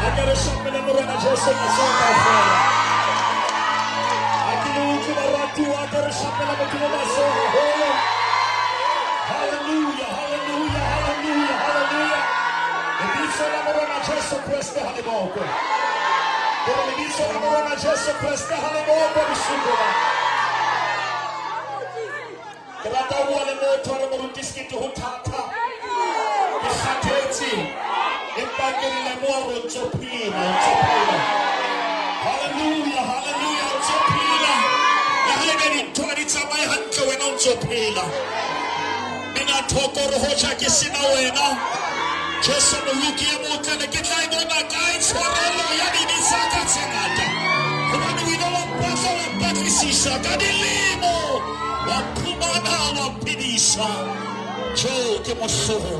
Agora chama na morena já sou na sua fora. Aqui no último rato agora chama na morena sua. Hallelujah, hallelujah, hallelujah, hallelujah. E dice la morena Gesù Cristo alle molte. Come dice la morena Gesù Cristo alle molte di singolo. Kerata wale moto ala morutiski tu hutata. Kisateti. Impagiri le moro chopina, chopina. Hallelujah, hallelujah, chopina. Ya haigani tuani tamai hanko wena chopina. Mina toko roho chake sina wena. Jesu muluki ya muka na kitai mona kai chwarelo ya nini saka tsenata. Kumani wino wapaka wapaki sisa kadilimo. Wapumana wapidisa. Jo kemosoho.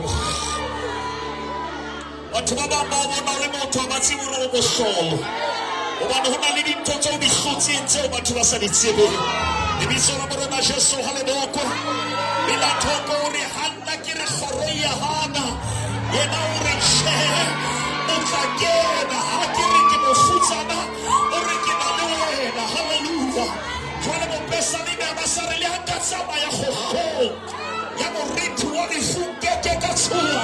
Watu baba ambao wanaolemoto abatimu robo solo. Obano hunalini mtoto ubisuti ente obatu basanitsibu. Nibisora morona Jesu haleboko. Bila toko uri handa kire khoroya hana. Yena uri she. Mutagena hakiri kimofutana. Uri kimaluena. Hallelujah. Tuwale mpesa nime abasareli hanga sama ya khosho. Yamo rituali fungeke katsua.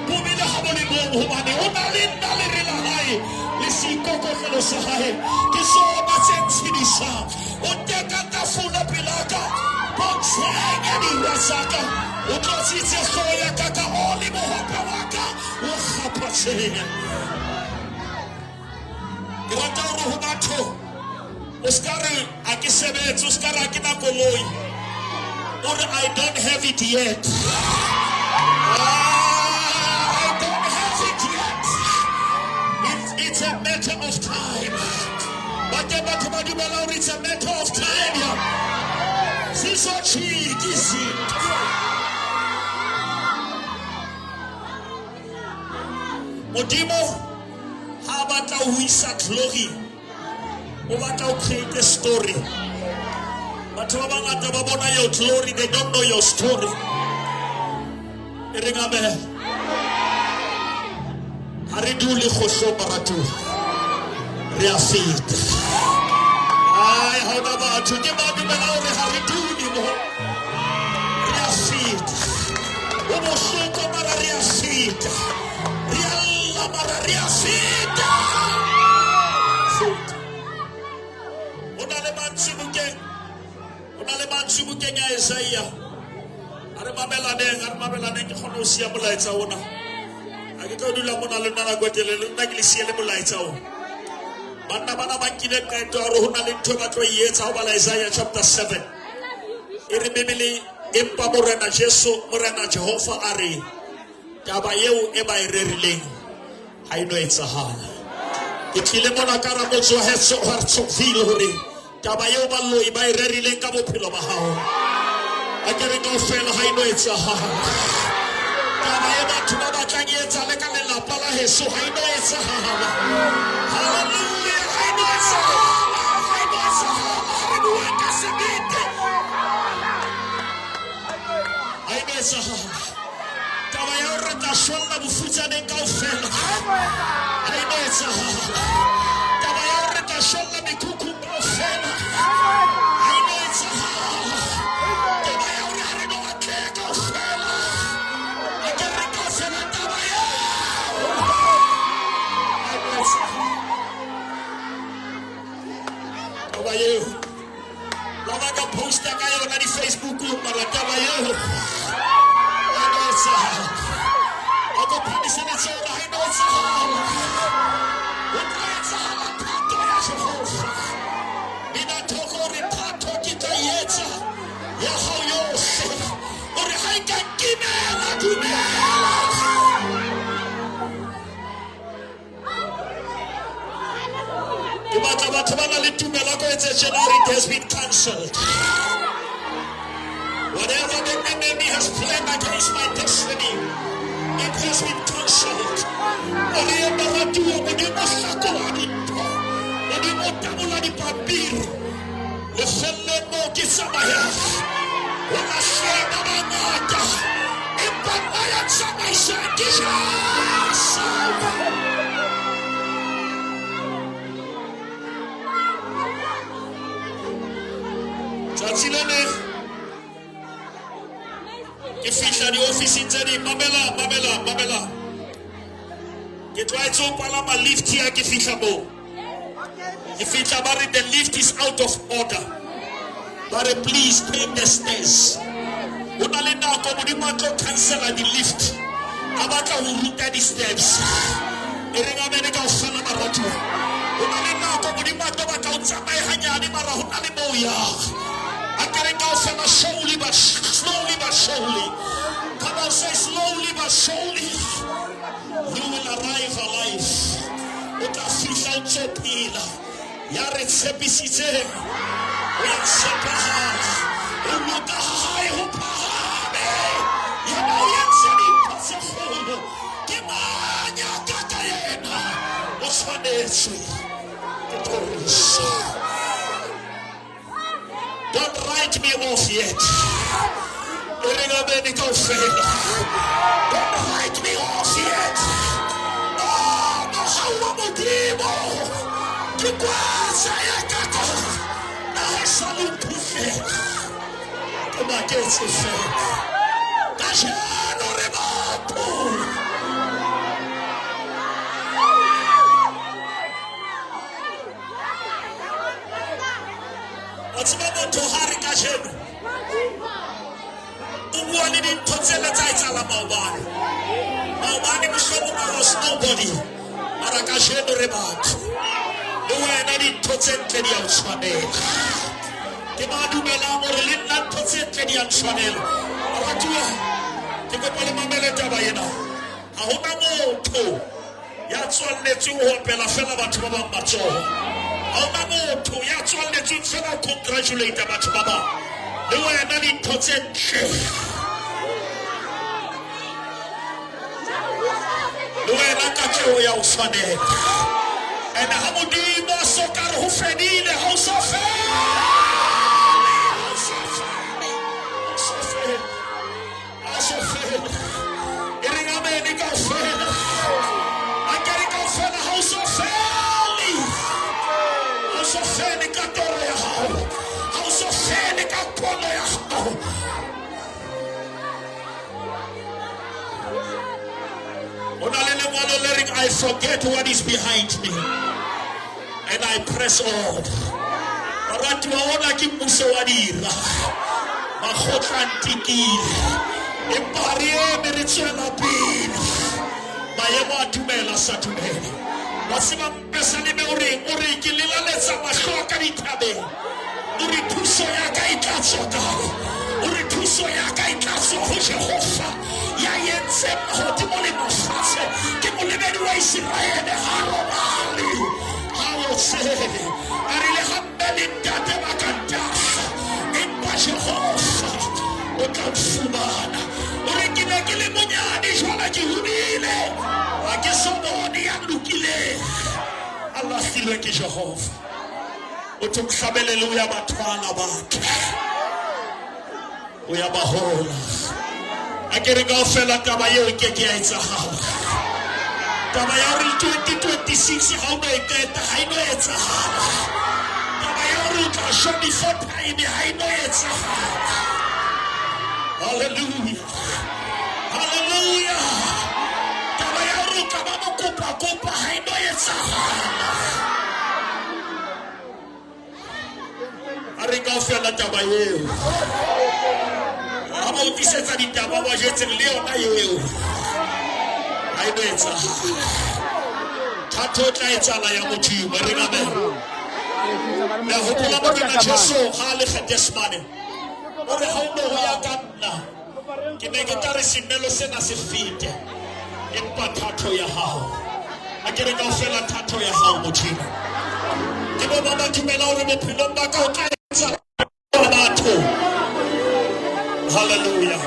Bumile haboli mungu humani. Unalinda lirila hai. Lisikoko kelo sahae. Kiso matentinisa. Uteka tafuna pilaka. Boksenge ni rasaka. Utosite soya kaka oli muhapa waka. Uhapa cheya. Iwatauru humato. Uskari akisebetu. Uskari akina koloi. Or I don't have it yet. I don't have it yet. It's a matter of time. But it's a matter of time. Sisochi kisi. Modimo habata huisa glory. Obata create a story. But your glory, they don't know your story. Remember, Hariduli Khosho Baratu, Riafit. I heard about to give out the Malawi Hariduli Mo, Riafit. Omoshoko Mara Riafit, Riala Mara Riafit. Onaleman Sibuke. Onalemansubu Kenya Isaiah. Armabela ne kono sia mulaita wona. Agito dula mona le nana gwetele na glisia le mulaita wo. Bana bakile kaito rohuna le tomato yeta obala Isaiah chapter 7. Irimebili impa morena Jesu morena Jehova ari. Taba yeu eba irerileng. Haino etsahala. Ikile mona karamozo hetso hartso filori. Tabayo ballo ibai reri lenga mo pilo mahao. Agere go fela haino etsa ha. Tabayo ba tuma changi etsa le kanela pala heso haino etsa ha. Hallelujah haino etsa ha. Haino etsa ha. Haino ekasibite. Haino etsa ha. Tabayo reta shonna bufuta ne go fela. Haino etsa ha. Tabayo reta shonna mikuku go fela. Lavaga posta kayo na di Facebook ko para kabayo. Ano sa? Ako pinisa na sa lahat ng sa. Wala sa pato ya Jehova. Binatoko rin pato kita yetsa. Ya hoyos. Ore haika kimela kumela. It has been cancelled. Whatever the enemy has planned against my destiny, it has been cancelled. It's ke fihla di office tse di mamela ke tloetse go palama lift here ke fihla mo ke fihla ba re the lift is out of order but please take the stairs o na le nako modimo a tlo cancela di lift a batla go ruta di steps e re ga bene ka o fela maratu o na le nako modimo a tlo batla o tsamaye hanyane mara go na le mo ya a kere ka o fela slowly but surely come on say slowly but surely you will arrive alive o tla fihla o tsopela ya re tshepisitse o ya tshepahala o loka hae ho phahame ya ba yentse impossible ke manya ka yena o tshwanetse ke torisa. Don't write me off yet. Don't write me off yet. Oh, no, how am I able to go outside? I salute you. Come on, get your faith. That's what's about to Harika Shem? One in Tonsella Taitala Maubani. Maubani was nobody. Marakashen remark. The way that it Totsent the outside. The Madu Melam or Linda Totsent the outside. What you are? The Papamela Tabayana. I hope I know too. Yatsuan let you open a fellow about Macho. How to Yatsuan let you fellow congratulate about Baba. The way that it Totsent. And Hamudi Mosokar who fed in the house of I forget what is behind me and I press on. Baratu waona kimuso wadira makhotla ntikile emparie meritswela pele maemo a dumela sa dumela baseba pesane me ore ke lelaletsa mahlo ka dithabeng ore thuso ya ka itlatso kae ore thuso ya ka itlatso ho Jehova ya yentse godimo le mafatshe ke molebedi wa Israele harobali hawo se ari le hambeli tate bakanta empa Jehova o tla fumana ore ke ne ke le monyane jwala ke hudile a ke sobone ya lokile Allah silwe ke Jehova o tumhlabelele uya bathwana bakhe uya bahola akere ka ofela taba yeo ke a etsahala taba ya re 2026 ha o ba eketa ha ino etsahala taba ya re o tla show before time ha ino etsahala hallelujah hallelujah taba ya re o tla ba mo kopa ha ino etsahala are ka ofela taba yeo aba o tisetsa ditaba ba jetseng le yona eo ha ino etsahala thato tla etsala ya modimo re ga be le hopola morena Jesu ha le kgetesmane ore ha o no ya ka nna ke ne ke tare simelo sena se fite empa thato ya hao a kere ka ofela thato ya hao modimo ke bo ba dumela ore bophelo ba ka o tla etsa batho hallelujah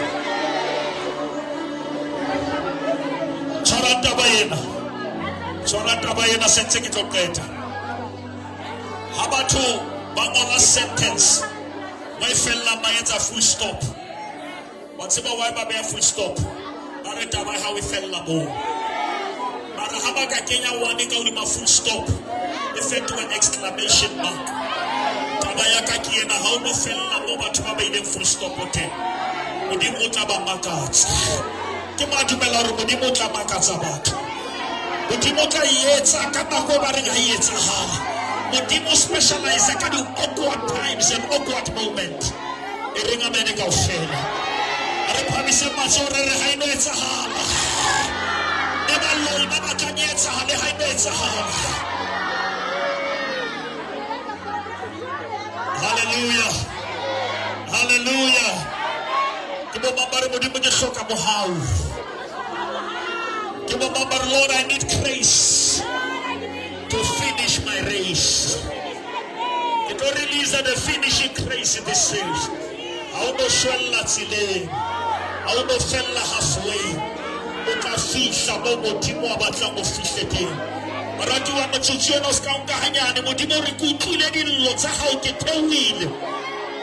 Chora tabayena sentse ke tloketa ha batho ba ngola sentence ba ifella ba etsa full stop wa tseba why ba be full stop ba re taba ha we fella bo mara ha ba ka kenya one ka uri ma full stop effect to an exclamation mark taba ya ka ke ena ha o no fella bo batho ba ba ile full stop okay modimo tla ba makatsa ke madumela re modimo tla makatsa batho modimo tla etsa ka nako ba re ga etsa hala modimo specialize ka di awkward times and awkward moments e renga mene ka ofela re phamise matsore re ga ino etsa hala e ba lo ba batla etsa hala ga ino etsa hala. Hallelujah. Hallelujah. Give me my modimo ke hloka mohau. Give me my Lord, I need grace to finish my race. You don't release the finishing grace in this series. I will not swella tile. I will not fella halfway. Uka fihla mo modimo a batla mo fihletseng. Maratu wa motsutswana o ska nka hanyane modimo re kutlile dillo tsa hao ke theoile.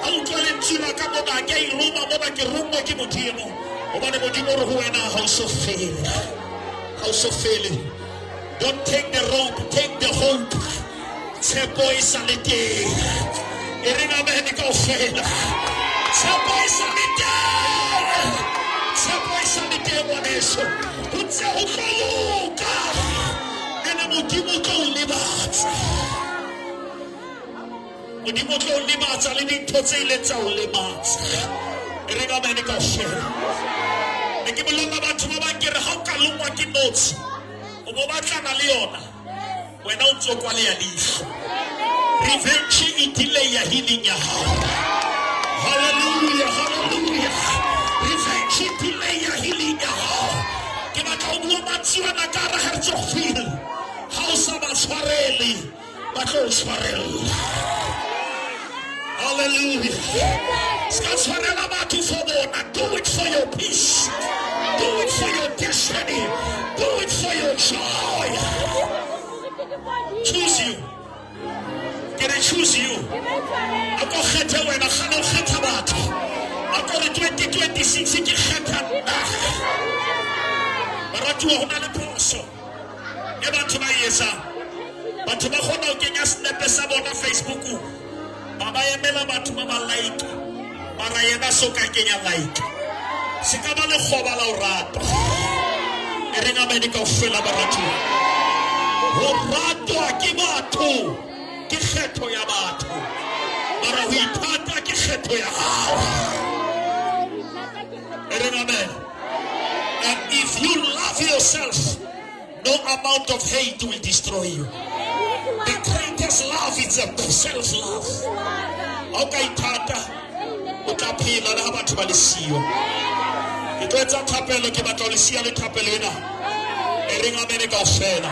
Ha o tlole ntsula ka bona ke iroma bona ke romwa ke modimo. Hobane modimo re ho wena ha o so fele. Ha o so fele. Don't take the rope, take the hope. Tshepo e sale teng. E renga mene kaofela. Tshepo e sale teng. Tshepo e sale teng ngwaneso. O ntse o tloloka. Modimo tlo lebatsa. Modimo tlo lebatsa le dintho tse ile tsa o lebatsa. E re ga mene kaofela. E ke bolella batho ba ba ke re ha o ka longwa ke notsi o bo batlana le yona wena o ntse o kwa le ya leihlo. Revenge e delay ya healing ya hao. Hallelujah, hallelujah. Revenge e delay ya healing ya hao. Ke batla o bua matswana ka ra Hertzogville. House of Aswareli, hallelujah. Do it for your peace. Do it for your destiny. Do it for your joy. Choose you. Can I choose you? I go kheta wena khana kheta batho. I go 2026 ke kheta. Baratu hona le poso. E batho ba yesa batho ba khona o kenya snap sa bona Facebook ba ba emela batho ba ba like bara yena so ka kenya like se ka ba le khoba la o rata e renga mene ka ofela baratu ho ratwa ke batho ke kgetho ya batho bara ho ithata ke kgetho ya hao e renga mene. And if you love yourself, no amount of hate will destroy you. The greatest love is a self-love. Okay, Tata. Utapila na haba tubalisiyo. Kitweza tapelo kibatolisia le tapelena. Eringa mene kaofela.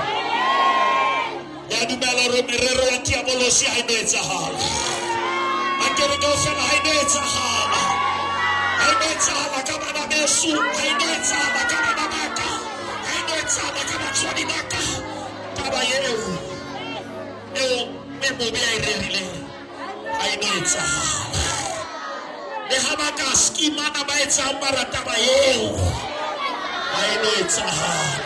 Ya dumela romerero ya tiabolosi hainetsa hala. Akere kaofela hainetsa hala. Hainetsa hala kama na mesu. Hainetsa hala kama na maka. Hainetsa kama tswani maka. Taba yeu. Eo memo bia irerile. Hainetsa hala. Lehabaka skimana baetsa ambara taba yeu. Hainetsa hala.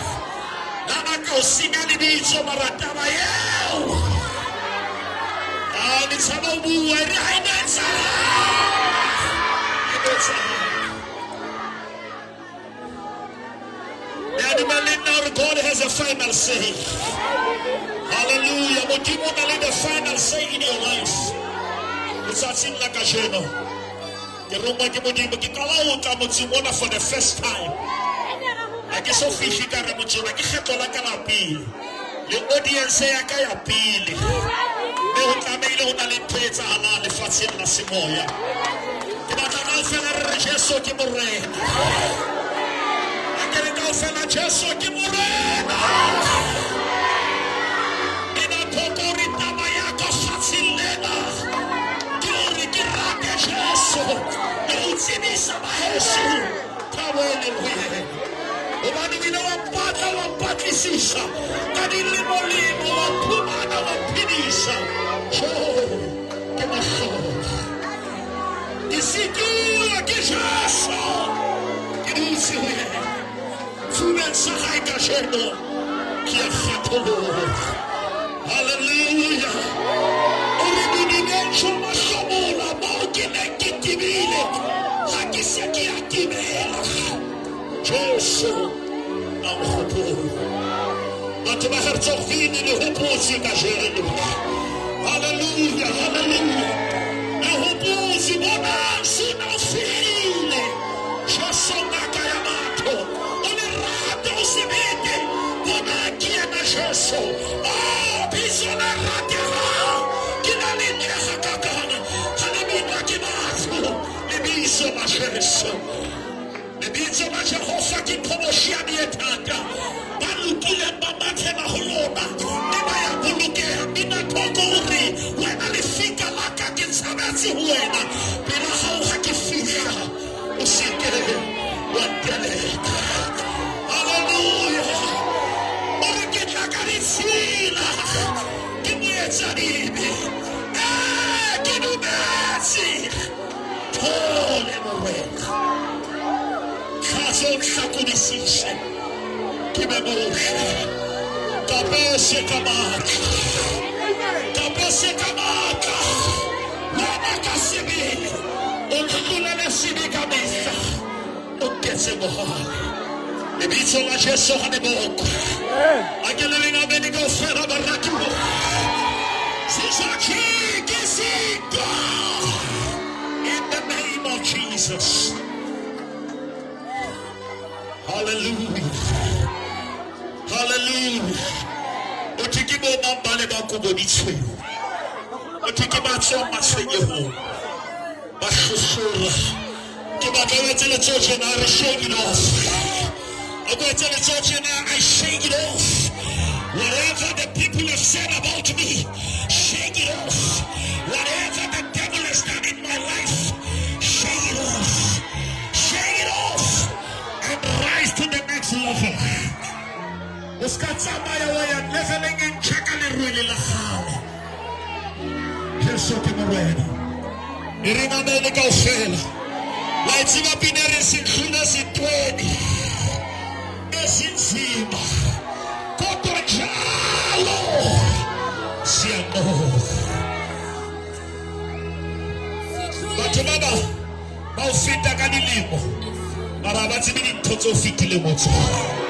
Namaka usingali bicho marataba yeu. Ni sababu wari hainetsa hala. Hainetsa hala. God has a final say. Hallelujah. But you want to let the final say in your life. It's a thing like a journal. The room like you for the first time. I guess so fishy can remucho like a like an appeal. Your audience say I can appeal. They will come in on a pizza and the Fatima Simoya. But I'm not feeling just so to fena Jesu kimurena ina pokori tama yako fatilena kuri kirake Jesu na utimisa mahesu tawele wewe ubani wina wapatisisha kadili molimo wapumana wapinisha kemasho isikiwa kishaso kidusi wewe Hallelujah. Hallelujah. se che attivera. Gesù, non hopo. Want we herzogin in de hopozi kajenu. Halleluja, halleluja. Na hopozi bona sino fine. Gesù na kayamato. One rato si vede. Bona kia na Gesù. Oh, bisogna raterà. Kina linea hakakana. Hanamina kimato. Le biso ma Gesù. Le biso ma Jehovah ki pomoshia mietanda. Balukile babate mahulona. Nima ya bulukea. Mina togori. Wena lifika laka kinsabasi huena. Bila hauha kifika. Usikele. Wandeleka. Hallelujah. Orikita karisila. Kimweza nibi. Kinumesi. Tole mweka. Kazo shakunisishe. Kimemosha. Kabese kamaka. Kabese kamaka. Wana kasimi. Unkula nesibi kabisa. Ukese mohali. Ibizo la Jesu haneboko. Agelewing abenigo fera barakibo. Sisaki kisika. In the name of Jesus. Hallelujah. Hallelujah. Otikibo mambale bakubo nitswe. Otikiba tsoma swenyeho. Bashusura. Kiba gawe tele church and I shake it off. I go tell the church and I shake it off. Whatever the people have said about me, shake it off. Whatever the devil has done in my life, shake it off. Shake it off. And rise to the next level. Uskatama ya waya leveling in chakali really lahale. Yesu kimawena. Irina medika ufela. Laitiga bineri sinkhuna sitweni. Esinzima. Kodwa njalo. Siyabonga. Batho baba ba ufita ka dilemo. Bara ba tsebile ntho tse o fitile mo tsona.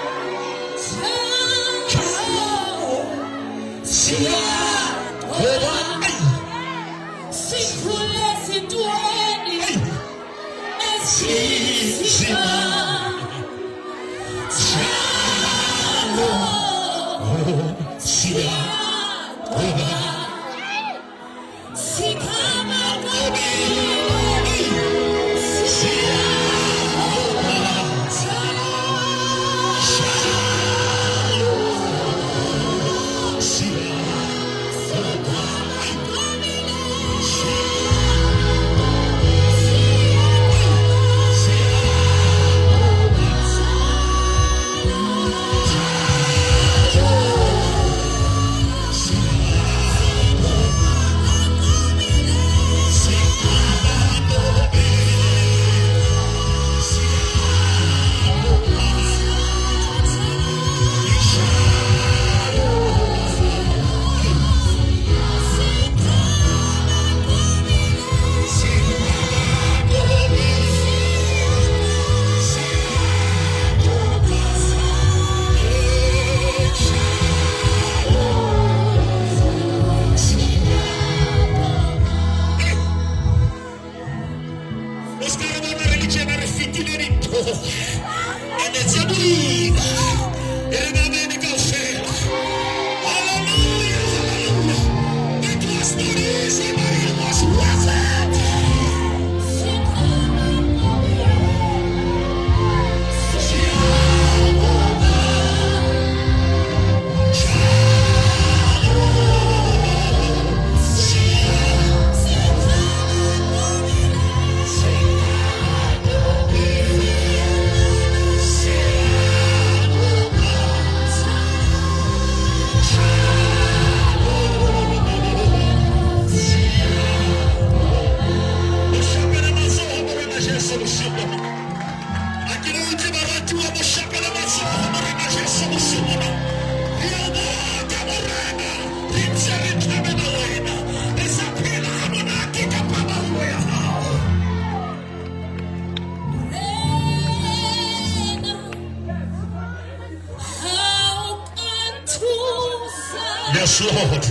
Yes, Lord.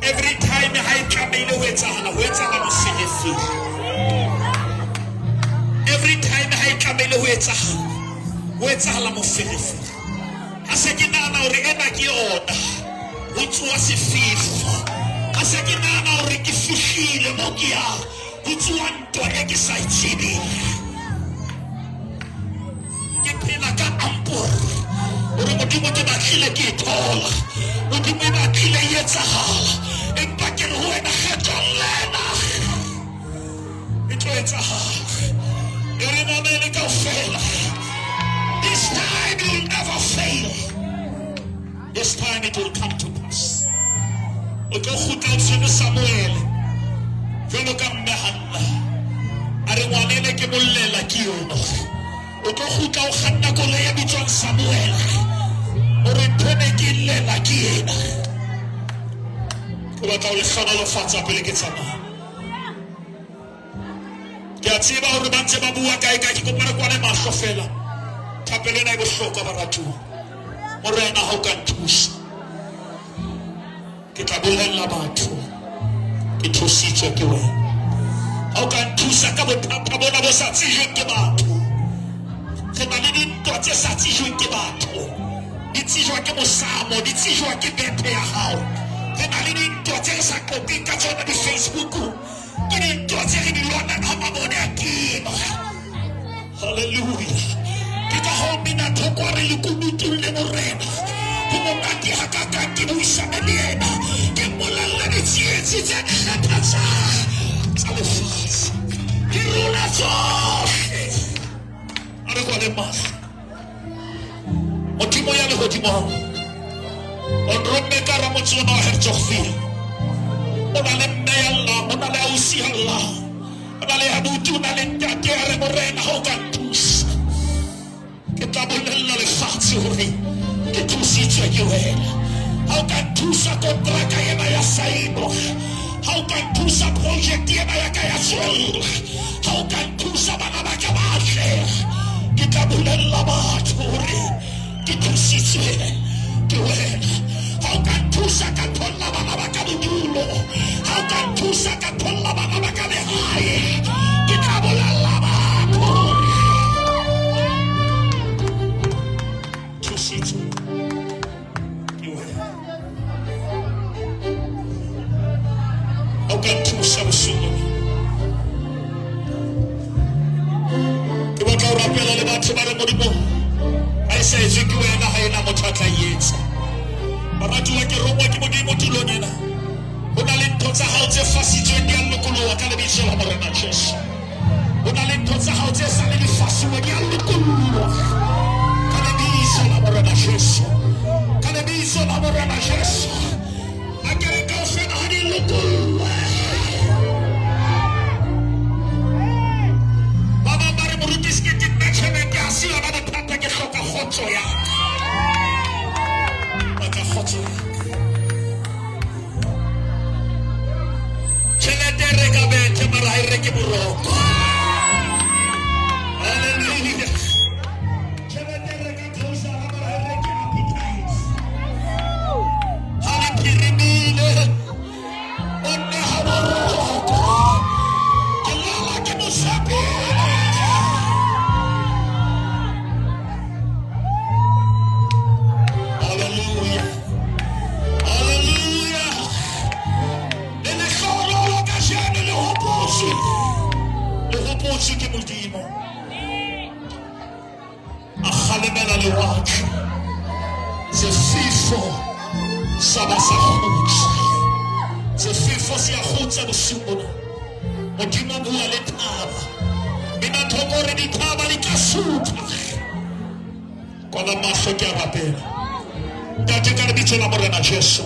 Every time I come in, every time I come in, I said, now the order, which was a thief. I said, now the Mogia, which one to excite me. Get like an ample. Unamudimu kile kitol. Udimena kile yetsahal. Impake huena hetolena. Ito yetsahal. Urimone go fail. This time you will never fail. This time it will come to pass. Uko khutla Samuel. Velo kamehana. Are wanene ke mollela kiyono. Uko khutla o khanna ko le ya bitso Samuel. Ore pene ke lela kiena. Ko batla o le khana lo fatsa pele ke tsama. Ke a tseba hore ba ntse ba bua kae ke kopana kwa le mahlo fela. Thapele na e bohloko ba batho. Morena ha o ka nthusa. Ke tla bolella batho. Ke thusitswe ke wena. Ha o ka nthusa ka bothata bona bo sa tsejweng ke batho. Re na le dintwa tse sa tsejweng ke batho. Di tsejwa ke mosamo, di tsejwa ke bethe ya hao. Re na le dintwa tse re sa koping ka tsona di Facebook. Ke dintwa tse re di lwanang ha mabone a kima. Hallelujah. Kita homina tokware lukubitu le morena. Kumongati hakakati buisa meliena. Kemola lani tieti tena tacha. Salefas. Kiruna tos. Ano kwa lemas. Motimo ya lehotimo. Onrome karamotsona herjofia. Onale meyalla. Onale ausi Allah. Onale hadutu. Onale ntakere morena hokantus. Kita bolella le fazioni che tu si gioia. How can tu sa contra kaya na ya saibo? How can tu sa progetti na ya kaya sol? How can tu sa banana kabache? Kita bolella batori che tu si gioia. How can tu sa katolla banana kabulo? How can tu sa katolla banana kabehaye? Kita bolella batori. Aukantusa usuno. Kiwaka urapela le batho ba re modimo. A se etse ke wena ha ena motho a tla yetsa. Baratu wa ke romo ke modimo tulonena. Bona le ntho tsa hao tse fasitsweng di a lokoloha ka lebitso la Morena Jesu. Bona le ntho tsa hao tse sa le di fasuwe di a lokoloha. Morena Jesu, kale biso la Morena Jesu, akere kaufe na hadi luku. Baba bare murutis ke titneche me kasi ona de plata ke shoka hocho ya. Aka hocho ya. Chele tere kabe te marai reke buroko. Hallelujah. La Morena Jesu.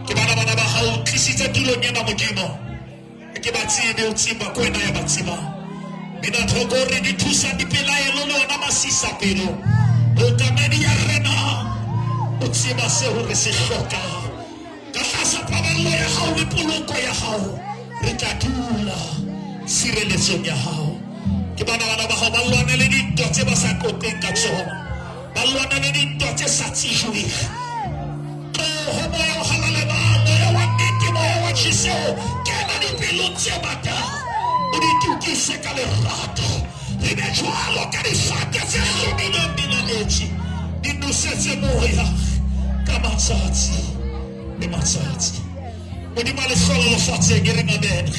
Che bana ba hau kisitsa tulo nyana modimo. Ke batsi de utsimba kwena ya batsiba. Mina thogore di thusa di pelaelo le ona masisa pelo. O tamedi ya rena. Utsiba se hore se hloka. Ka tlasa paballo ya hao le poloko ya hao. Re tla dula sireletsong ya hao. Ke bana ba hao ba lwana le dintwa tse ba sa kopeng ka tsona. Ba lwana le dintwa tse sa tsijwe. Moya halale ba moya wa nditi moya wa chise kena ni pilutse bata unitukise kale rato limejwalo kanifanya zelu mina nechi ninusetse moya kama tsatsi ni matsatsi modimo le solo lo fatse ngere ngabene